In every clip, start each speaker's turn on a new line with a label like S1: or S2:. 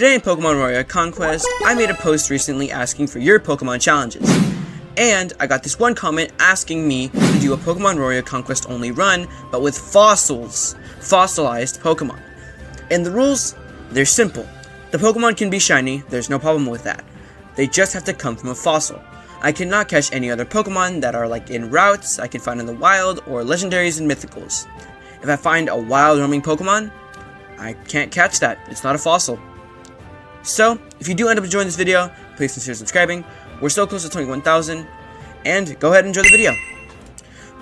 S1: Today in Pokemon RORIA Conquest, I made a post recently asking for your Pokemon challenges. And I got this one comment asking me to do a Pokemon RORIA Conquest only run, but with fossilized Pokemon. And the rules, they're simple. The Pokemon can be shiny, there's no problem with that. They just have to come from a fossil. I cannot catch any other Pokemon that are like in routes I can find in the wild or legendaries and mythicals. If I find a wild roaming Pokemon, I can't catch that, it's not a fossil. So, if you do end up enjoying this video, please consider subscribing. We're so close to 21,000, and go ahead and enjoy the video.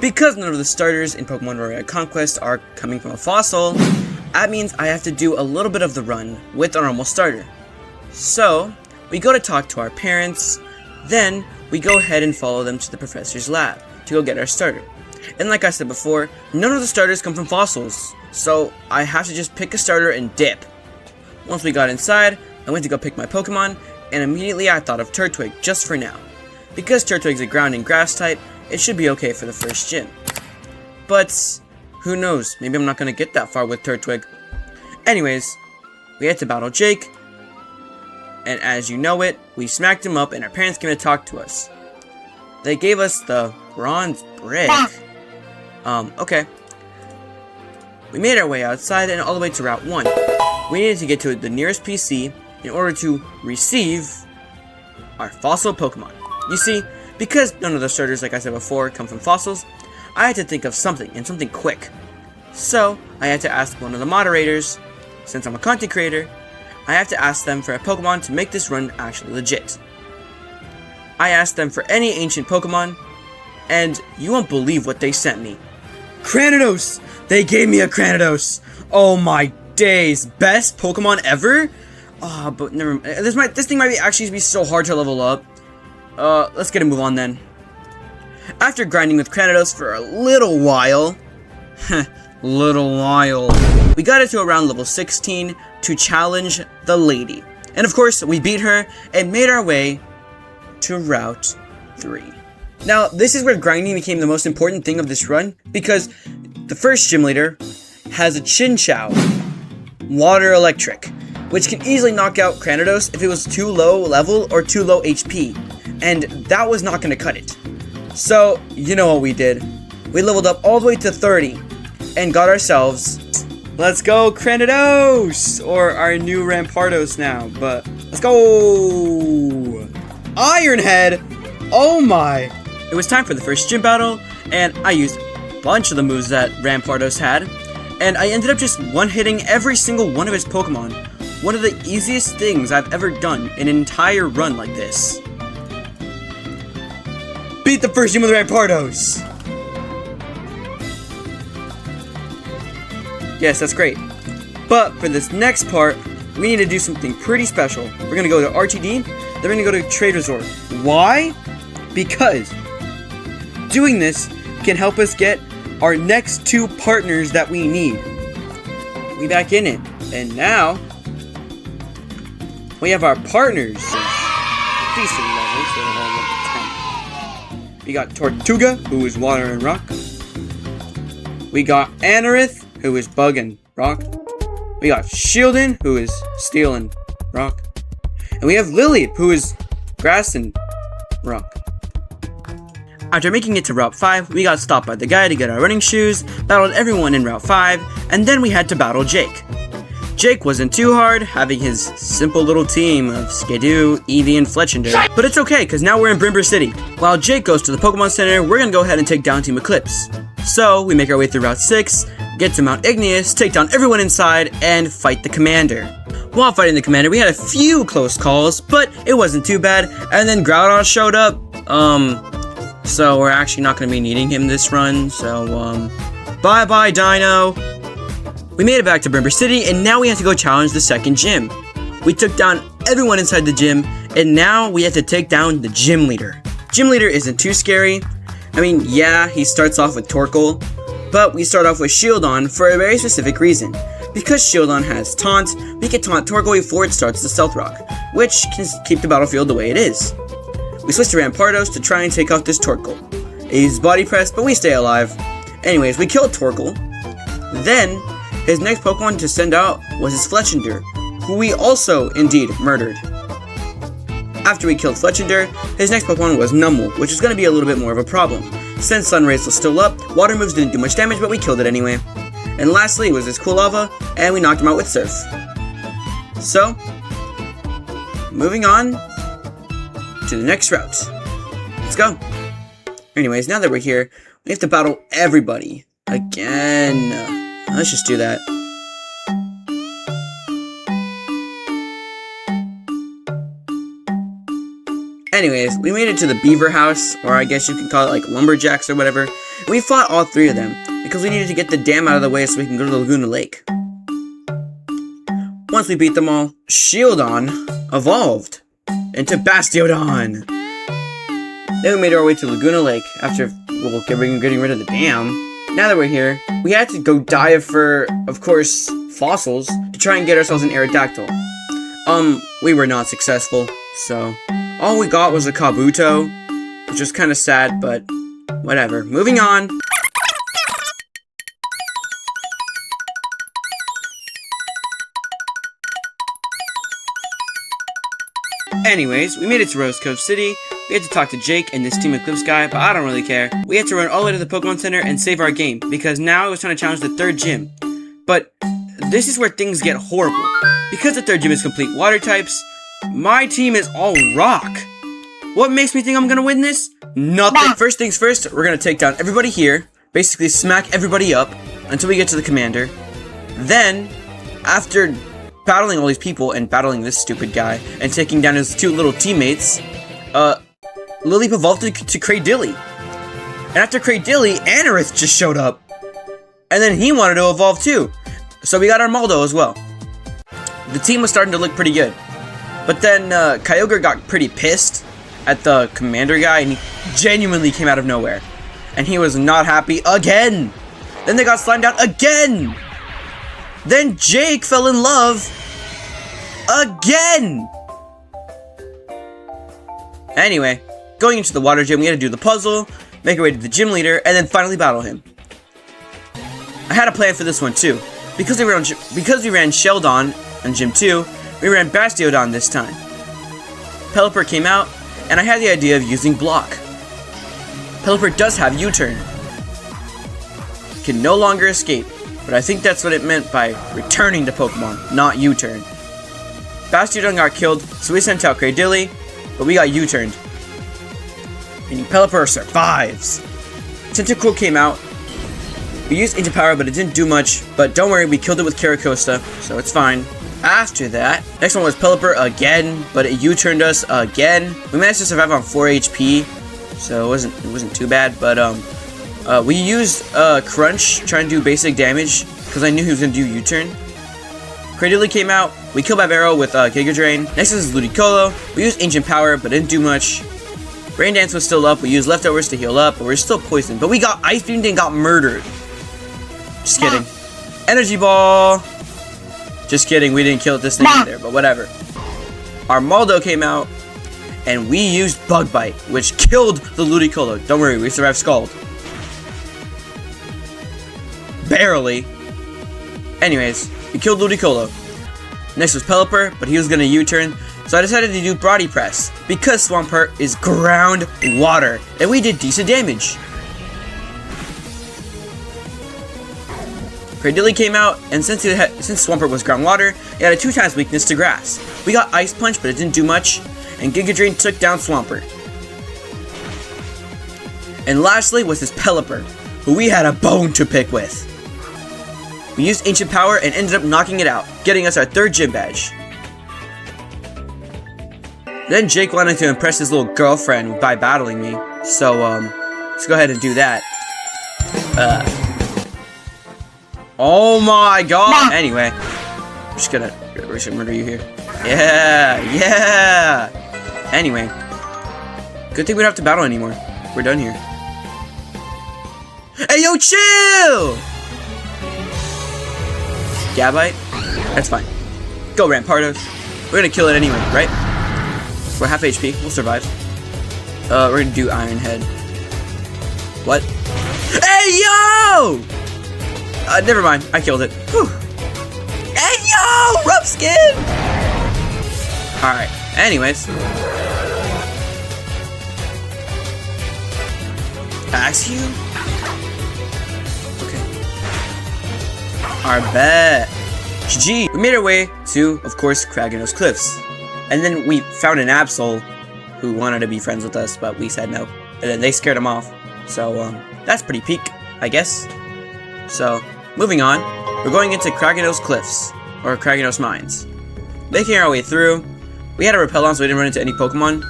S1: Because none of the starters in Pokemon RORIA Conquest are coming from a fossil, that means I have to do a little bit of the run with a normal starter. So, we go to talk to our parents, then we go ahead and follow them to the professor's lab to go get our starter. And like I said before, none of the starters come from fossils, so I have to just pick a starter and dip. Once we got inside, I went to go pick my Pokemon, and immediately I thought of Turtwig just for now. Because Turtwig's a ground and grass type, it should be okay for the first gym. But, who knows, maybe I'm not going to get that far with Turtwig. Anyways, we had to battle Jake, and as you know it, we smacked him up and our parents came to talk to us. They gave us the bronze brick. Okay. We made our way outside and all the way to Route 1. We needed to get to the nearest PC in order to receive our fossil Pokemon. You see, because none of the starters, like I said before, come from fossils, I had to think of something, and something quick. So, I had to ask one of the moderators, since I'm a content creator, I have to ask them for a Pokemon to make this run actually legit. I asked them for any ancient Pokemon, and you won't believe what they sent me. Cranidos! They gave me a Cranidos! Oh my days! Best Pokemon ever? Oh, but never mind. This thing might actually be so hard to level up. Let's get a move on then. After grinding with Cranidos for a little while, we got it to around level 16 to challenge the lady. And of course, we beat her and made our way to Route 3. Now, this is where grinding became the most important thing of this run, because the first gym leader has a Chinchou, Water Electric, which can easily knock out Cranidos if it was too low level or too low HP, and that was not going to cut it. So, you know what we did. We leveled up all the way to 30, and got ourselves, let's go Cranidos, or our new Rampardos now, but let's go! Ironhead! Oh my! It was time for the first gym battle, and I used a bunch of the moves that Rampardos had, and I ended up just one-hitting every single one of his Pokemon. One of the easiest things I've ever done in an entire run like this. Beat the first gym with Rampardos! Yes, that's great. But for this next part, we need to do something pretty special. We're gonna go to RTD, then we're gonna go to Trade Resort. Why? Because doing this can help us get our next two partners that we need. We back in it, and now we have our partners. Decent levels, so they're all level 10. We got Tortuga, who is Water and Rock. We got Anorith, who is Bug and Rock. We got Shieldon, who is Steel and Rock. And we have Lily, who is Grass and Rock. After making it to Route 5, we got stopped by the guy to get our running shoes, battled everyone in Route 5, and then we had to battle Jake. Jake wasn't too hard, having his simple little team of Skidoo, Eevee, and Fletchinder. But it's okay, because now we're in Brimber City. While Jake goes to the Pokemon Center, we're gonna go ahead and take down Team Eclipse. So, we make our way through Route 6, get to Mount Igneous, take down everyone inside, and fight the commander. While fighting the commander, we had a few close calls, but it wasn't too bad, and then Groudon showed up. So we're actually not going to be needing him this run, so, bye-bye, Dino! We made it back to Brimber City, and now we have to go challenge the second gym. We took down everyone inside the gym, and now we have to take down the gym leader. Gym leader isn't too scary. I mean, yeah, he starts off with Torkoal, but we start off with Shieldon for a very specific reason. Because Shieldon has Taunt, we can taunt Torkoal before it starts the Stealth Rock, which can keep the battlefield the way it is. We switch to Rampardos to try and take off this Torkoal. It uses Body Press, but we stay alive. Anyways, we killed Torkoal. Then, his next Pokemon to send out was his Fletchinder, who we also indeed murdered. After we killed Fletchender, his next Pokemon was Numel, which is going to be a little bit more of a problem. Since Sunrays was still up, water moves didn't do much damage, but we killed it anyway. And lastly was this Cool Lava, and we knocked him out with Surf. So, moving on to the next route. Let's go. Anyways, now that we're here, we have to battle everybody again. Let's just do that. Anyways, we made it to the Beaver House, or I guess you could call it like Lumberjacks or whatever. We fought all three of them, because we needed to get the dam out of the way so we can go to the Laguna Lake. Once we beat them all, Shieldon evolved into Bastiodon. Then we made our way to Laguna Lake after getting rid of the dam. Now that we're here, we had to go dive for, of course, fossils to try and get ourselves an Aerodactyl. We were not successful, so all we got was a Kabuto, which was kind of sad, but whatever. Moving on. Anyways, we made it to Rose Cove City. We had to talk to Jake and this Team Eclipse guy, but I don't really care. We had to run all the way to the Pokemon Center and save our game, because now I was trying to challenge the third gym. But this is where things get horrible. Because the third gym is complete water types, my team is all rock. What makes me think I'm gonna win this? Nothing. First things first, we're gonna take down everybody here, basically smack everybody up until we get to the commander. Then, after battling all these people and battling this stupid guy and taking down his two little teammates, Lilip evolved to Cradilly. And after Cradilly, Anorith just showed up. And then he wanted to evolve too. So we got our Maldo as well. The team was starting to look pretty good. But then Kyogre got pretty pissed at the commander guy, and he genuinely came out of nowhere. And he was not happy again. Then they got slimed out again. Then Jake fell in love again. Anyway, going into the water gym, we had to do the puzzle, make our way to the gym leader, and then finally battle him. I had a plan for this one too. Because we ran Sheldon in Gym 2, we ran Bastiodon this time. Pelipper came out, and I had the idea of using Block. Pelipper does have U-turn. Can no longer escape, but I think that's what it meant by returning to Pokemon, not U-turn. Bastiodon got killed, so we sent out Cradilly, but we got U-turned. Meaning Pelipper survives. Tentacool came out. We used Into Power, but it didn't do much. But don't worry, we killed it with Caracosta, so it's fine. After that, next one was Pelipper again, but it U-turned us again. We managed to survive on 4 HP, so it wasn't too bad. But we used Crunch, trying to do basic damage, because I knew he was gonna do U-turn. Cradilly came out. We killed Vivaro with Giga Drain. Next is Ludicolo. We used Ancient Power, but didn't do much. Rain Dance was still up. We used Leftovers to heal up, but we're still poisoned. But we got Ice Beamed and got murdered. Just kidding. Energy Ball. Just kidding. We didn't kill this thing either, but whatever. Our Maldo came out, and we used Bug Bite, which killed the Ludicolo. Don't worry, we survived Scald. Barely. Anyways, we killed Ludicolo. Next was Pelipper, but he was gonna U-turn, so I decided to do Body Press, because Swampert is ground water, and we did decent damage. Cradilly came out, and since Swampert was ground water, it had a 2x weakness to grass. We got Ice Punch, but it didn't do much, and Giga Drain took down Swampert. And lastly was this Pelipper, who we had a bone to pick with. We used Ancient Power and ended up knocking it out, getting us our 3rd gym badge. Then Jake wanted to impress his little girlfriend by battling me, so let's go ahead and do that. Oh my god! Anyway, we're just gonna murder you here. Yeah! Anyway, good thing we don't have to battle anymore. We're done here. Hey yo, chill! Gabite? That's fine. Go, Rampardos. We're gonna kill it anyway, right? We're half HP. We'll survive. We're gonna do Iron Head. What? Hey, yo! Never mind. I killed it. Whew. Hey, yo! No! Rough skin! Alright, anyways. Axe you? Okay. Alright, bet. GG. We made our way to, of course, Kragenos Cliffs. And then we found an Absol who wanted to be friends with us, but we said no. And then they scared him off. So, that's pretty peak, I guess. So, moving on. We're going into Kragenos Cliffs, or Kragenos Mines. Making our way through. We had a rappel on so we didn't run into any Pokemon.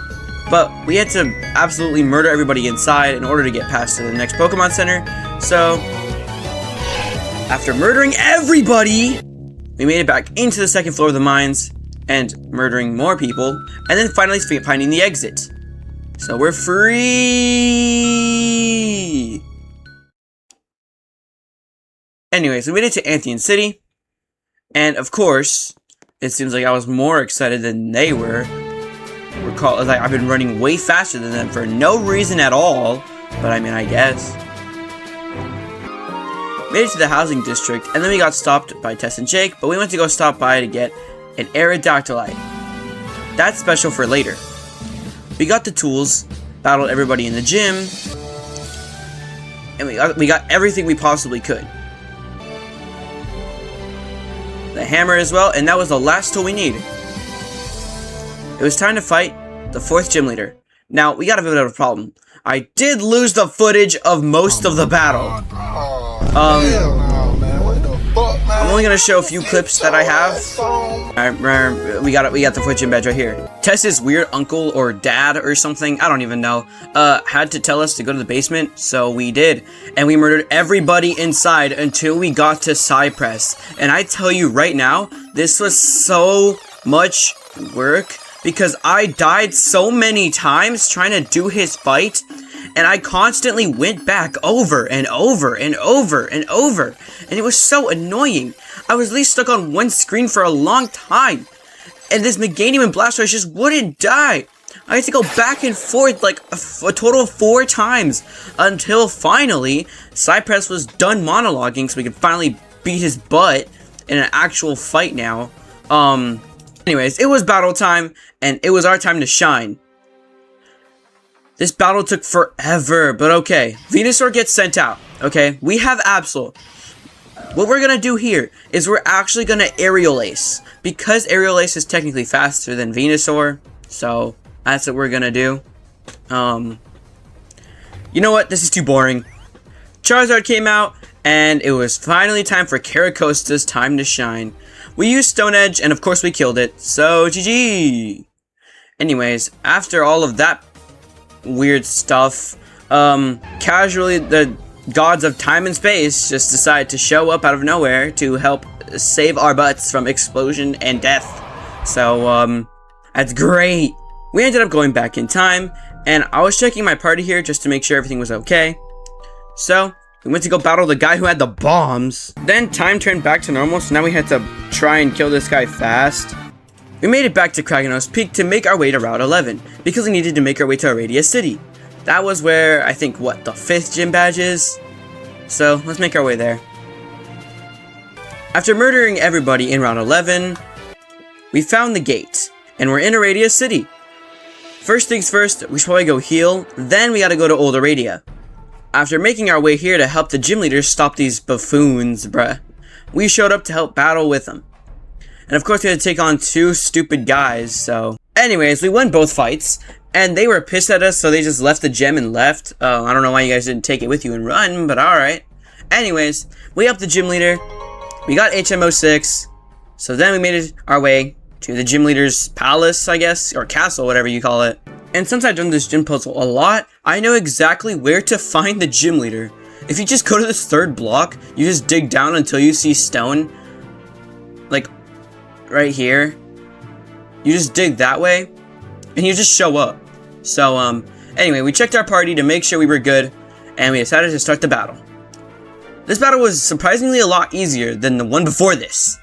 S1: But we had to absolutely murder everybody inside in order to get past to the next Pokemon Center. So, after murdering everybody, we made it back into the second floor of the mines and murdering more people, and then finally finding the exit. So we're free! Anyways, we made it to Anthean City, and of course, it seems like I was more excited than they were. Like I've been running way faster than them for no reason at all, but I mean, I guess. Made it to the housing district, and then we got stopped by Tess and Jake, but we went to go stop by to get an Aerodactylite. That's special for later. We got the tools, battled everybody in the gym, and we got everything we possibly could. The hammer as well, and that was the last tool we needed. It was time to fight the 4th gym leader. Now, we got a bit of a problem. I did lose the footage of most of the battle. I'm only gonna show a few clips that I have. We got the 4th gym badge right here. Tess's weird uncle or dad or something, I don't even know, had to tell us to go to the basement, so we did. And we murdered everybody inside until we got to Cypress. And I tell you right now, this was so much work because I died so many times trying to do his fight. And I constantly went back over and over and over and over. And it was so annoying. I was at least stuck on one screen for a long time. And this Meganium and Blastoise just wouldn't die. I had to go back and forth like a total of 4 times. Until finally, Cypress was done monologuing so we could finally beat his butt in an actual fight now. Anyways, it was battle time. And it was our time to shine. This battle took forever, but okay. Venusaur gets sent out, okay? We have Absol. What we're gonna do here is we're actually gonna Aerial Ace. Because Aerial Ace is technically faster than Venusaur, so that's what we're gonna do. You know what? This is too boring. Charizard came out, and it was finally time for Caracosta's time to shine. We used Stone Edge, and of course we killed it, so GG! Anyways, after all of that weird stuff, casually the gods of time and space just decided to show up out of nowhere to help save our butts from explosion and death. So, that's great. We ended up going back in time, and I was checking my party here just to make sure everything was okay. So, we went to go battle the guy who had the bombs. Then time turned back to normal, so now we had to try and kill this guy fast. We made it back to Kragenos Peak to make our way to Route 11, because we needed to make our way to Aradia City. That was where, I think, what, the 5th gym badge is? So, let's make our way there. After murdering everybody in Route 11, we found the gate, and we're in Aradia City. First things first, we should probably go heal, then we gotta go to Old Aradia. After making our way here to help the gym leaders stop these buffoons, bruh, we showed up to help battle with them. And of course we had to take on 2 stupid guys, so... Anyways, we won both fights, and they were pissed at us, so they just left the gym and left. I don't know why you guys didn't take it with you and run, but alright. Anyways, we helped the gym leader, we got HM06, so then we made our way to the gym leader's palace, I guess, or castle, whatever you call it. And since I've done this gym puzzle a lot, I know exactly where to find the gym leader. If you just go to this 3rd block, you just dig down until you see stone, like, right here. You just dig that way, and you just show up. So, anyway, we checked our party to make sure we were good, and we decided to start the battle. This battle was surprisingly a lot easier than the one before this.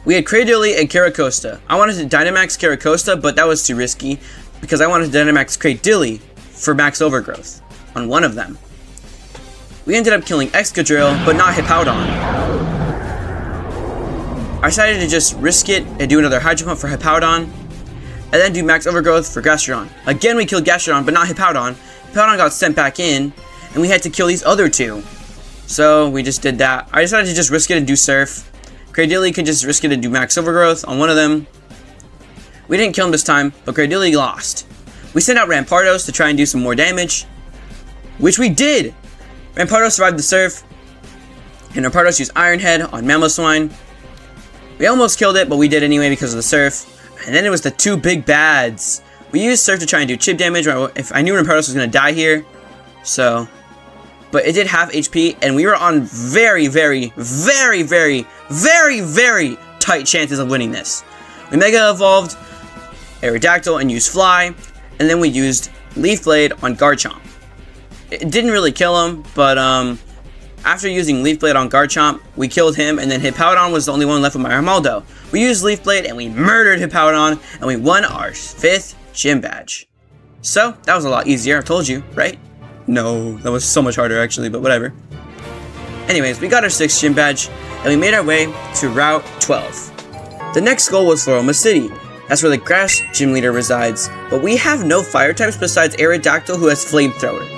S1: We had Cradily and Caracosta. I wanted to Dynamax Caracosta, but that was too risky, because I wanted to Dynamax Cradily for max overgrowth on one of them. We ended up killing Excadrill, but not Hippowdon. I decided to just risk it and do another Hydro Pump for Hippowdon, and then do Max Overgrowth for Gastrodon. Again, we killed Gastrodon, but not Hippowdon. Hippowdon got sent back in, and we had to kill these other two. So we just did that. I decided to just risk it and do Surf. Cradily could just risk it and do Max Overgrowth on one of them. We didn't kill him this time, but Cradily lost. We sent out Rampardos to try and do some more damage, which we did! Rampardos survived the Surf, and Rampardos used Iron Head on Mamoswine. We almost killed it, but we did anyway because of the Surf. And then it was the two big bads. We used Surf to try and do chip damage. If I knew Rampardos was going to die here. So, but it did half HP, and we were on very, very, very, very, very, very tight chances of winning this. We Mega Evolved Aerodactyl and used Fly, and then we used Leaf Blade on Garchomp. It didn't really kill him, but after using Leaf Blade on Garchomp, we killed him, and then Hippowdon was the only one left with my Armaldo. We used Leaf Blade, and we murdered Hippowdon, and we won our 5th gym badge. So, that was a lot easier, I told you, right? No, that was so much harder actually, but whatever. Anyways, we got our 6th gym badge, and we made our way to Route 12. The next goal was Floroma City. That's where the Grass Gym Leader resides, but we have no fire types besides Aerodactyl, who has Flamethrower.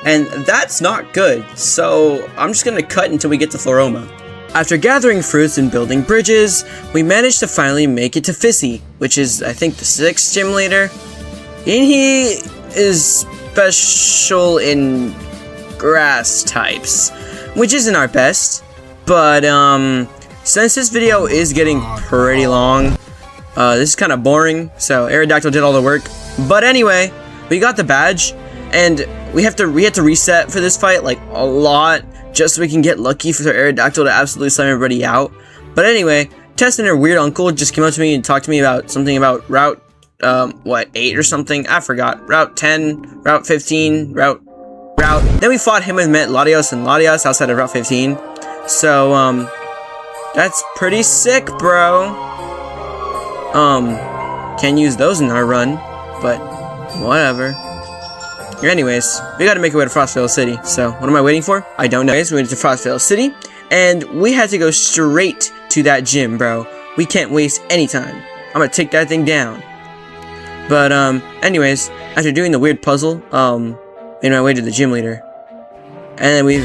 S1: And that's not good, so I'm just gonna cut until we get to Floroma. After gathering fruits and building bridges, we managed to finally make it to Fissy, which is, I think, the 6th gym leader. And he is special in grass types, which isn't our best. But, since this video is getting pretty long, this is kind of boring, so Aerodactyl did all the work. But anyway, we got the badge, and we had to reset for this fight like a lot, just so we can get lucky for Aerodactyl to absolutely slam everybody out. But anyway, Tess and her weird uncle just came up to me and talked to me about something about Route, 8 or something? I forgot. Route 10, Route 15, Route. Then we fought him and met Latios and Latias outside of Route 15. So, that's pretty sick, bro. Can't use those in our run, but whatever. Anyways, we gotta make our way to Frostvale City, so what am I waiting for? I don't know. Anyways, we went to Frostvale City, and we had to go straight to that gym, bro. We can't waste any time. I'm gonna take that thing down. But, anyways, after doing the weird puzzle, made my way to the gym leader. And then we,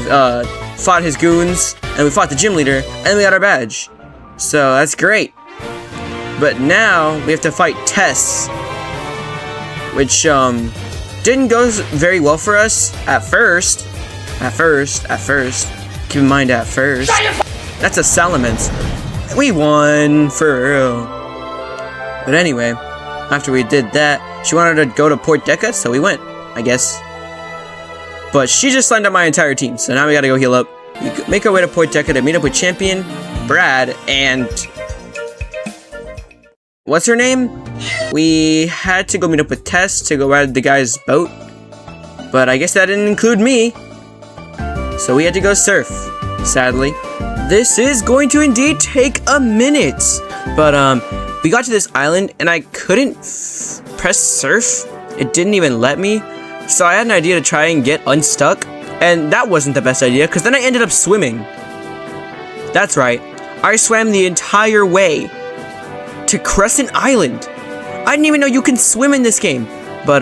S1: fought his goons, and we fought the gym leader, and then we got our badge. So, that's great. But now, we have to fight Tess, which, didn't go very well for us at first. At first. Keep in mind, at first. That's a Salamence. We won, for real. But anyway, after we did that, she wanted to go to Port Deca, so we went, I guess. But she just signed up my entire team, so now we gotta go heal up. We make our way to Port Deca to meet up with Champion, Brad, and... what's her name? We had to go meet up with Tess to go ride the guy's boat. But I guess that didn't include me. So we had to go surf, sadly. This is going to indeed take a minute. But, we got to this island and I couldn't press surf. It didn't even let me. So I had an idea to try and get unstuck. And that wasn't the best idea because then I ended up swimming. That's right. I swam the entire way to Crescent Island. I didn't even know you can swim in this game. But,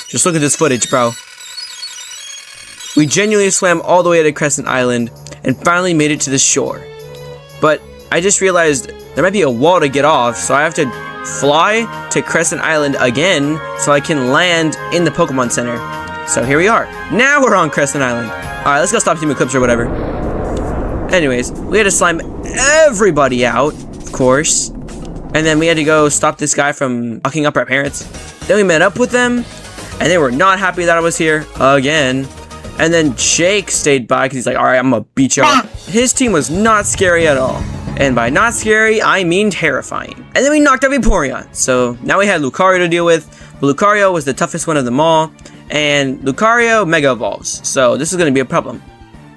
S1: just look at this footage, bro. We genuinely swam all the way to Crescent Island and finally made it to the shore. But I just realized there might be a wall to get off, so I have to fly to Crescent Island again so I can land in the Pokemon Center. So here we are. Now we're on Crescent Island. Alright, let's go stop Team Eclipse or whatever. Anyways, we had to slime everybody out, of course. And then we had to go stop this guy from fucking up our parents. Then we met up with them, and they were not happy that I was here again. And then Jake stayed by because he's like, alright, I'm gonna beat you up. His team was not scary at all. And by not scary, I mean terrifying. And then we knocked out Vaporeon. So now we had Lucario to deal with. But Lucario was the toughest one of them all. And Lucario Mega Evolves. So this is gonna be a problem.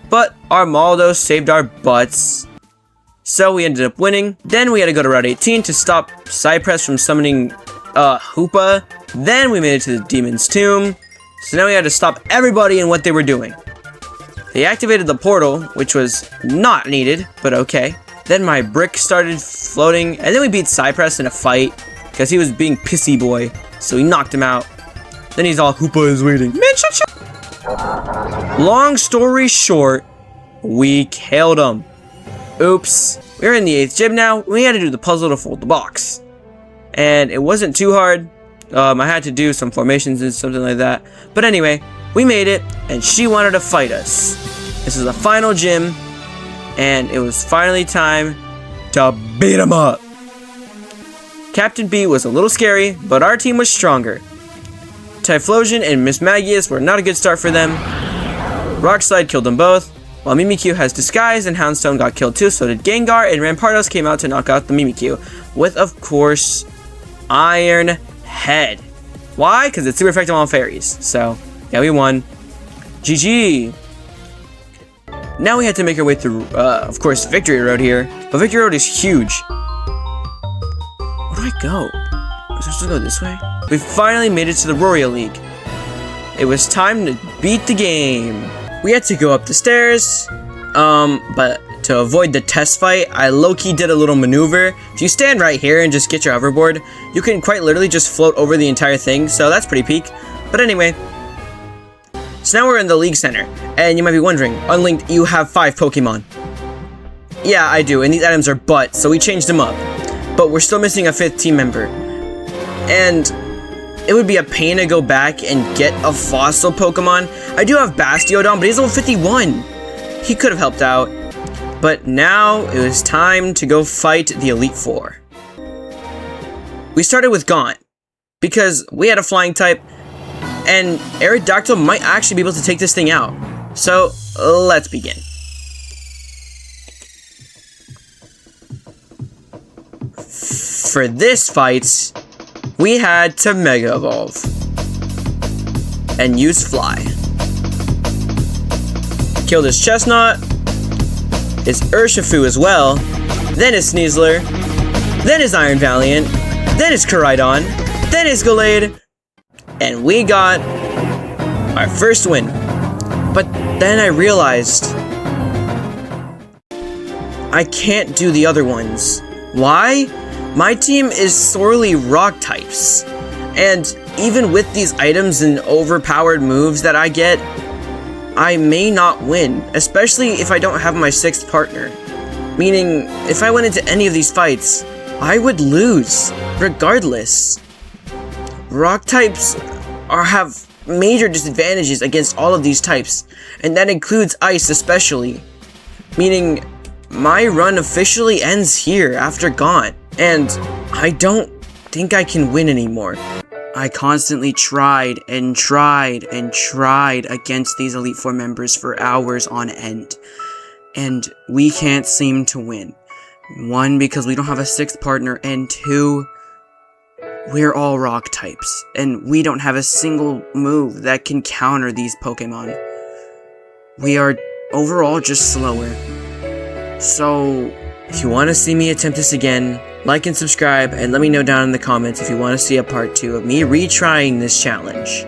S1: But Armaldo saved our butts. So we ended up winning. Then we had to go to Route 18 to stop Cypress from summoning Hoopa. Then we made it to the Demon's Tomb. So now we had to stop everybody in what they were doing. They activated the portal, which was not needed, but okay. Then my brick started floating, and then we beat Cypress in a fight, because he was being pissy boy, so we knocked him out. Then he's all, Hoopa is waiting. Man, shut. Long story short, we killed him. Oops. We're in the 8th gym now. We had to do the puzzle to fold the box. And it wasn't too hard. I had to do some formations and something like that. But anyway, we made it, and she wanted to fight us. This is the final gym, and it was finally time to beat him up. Captain B was a little scary, but our team was stronger. Typhlosion and Miss Magius were not a good start for them. Rockslide killed them both, while Mimikyu has Disguise and Houndstone got killed too, so did Gengar, and Rampardos came out to knock out the Mimikyu, with, of course, Iron Head. Why? Because it's super effective on fairies. So, yeah, we won. GG! Now we had to make our way through, of course, Victory Road here, but Victory Road is huge. Where do I go? Am I supposed to go this way? We finally made it to the Roria League. It was time to beat the game. We had to go up the stairs, but to avoid the test fight, I low-key did a little maneuver. If you stand right here and just get your hoverboard, you can quite literally just float over the entire thing, so that's pretty peak. But anyway, so now we're in the League Center, and you might be wondering, Unlinked, you have 5 Pokemon. Yeah, I do, and these items are butt, so we changed them up. But we're still missing a 5th team member. And it would be a pain to go back and get a fossil Pokemon. I do have Bastiodon, but he's level 51. He could have helped out. But now it was time to go fight the Elite Four. We started with Gaunt, because we had a flying type, and Aerodactyl might actually be able to take this thing out. So, let's begin. For this fight, we had to Mega Evolve and use Fly. Killed his Chestnut, his Urshifu as well, then his Sneasler, then his Iron Valiant, then his Koraidon, then his Gallade, and we got our first win. But then I realized I can't do the other ones. Why? My team is sorely rock types, and even with these items and overpowered moves that I get, I may not win, especially if I don't have my 6th partner. Meaning, if I went into any of these fights, I would lose, regardless. Rock types have major disadvantages against all of these types, and that includes Ice especially. Meaning, my run officially ends here after Gaunt. And I don't think I can win anymore. I constantly tried and tried and tried against these Elite Four members for hours on end. And we can't seem to win. 1, because we don't have a 6th partner, and 2, we're all rock types. And we don't have a single move that can counter these Pokemon. We are overall just slower. So, if you want to see me attempt this again, like and subscribe, and let me know down in the comments if you want to see a part 2 of me retrying this challenge.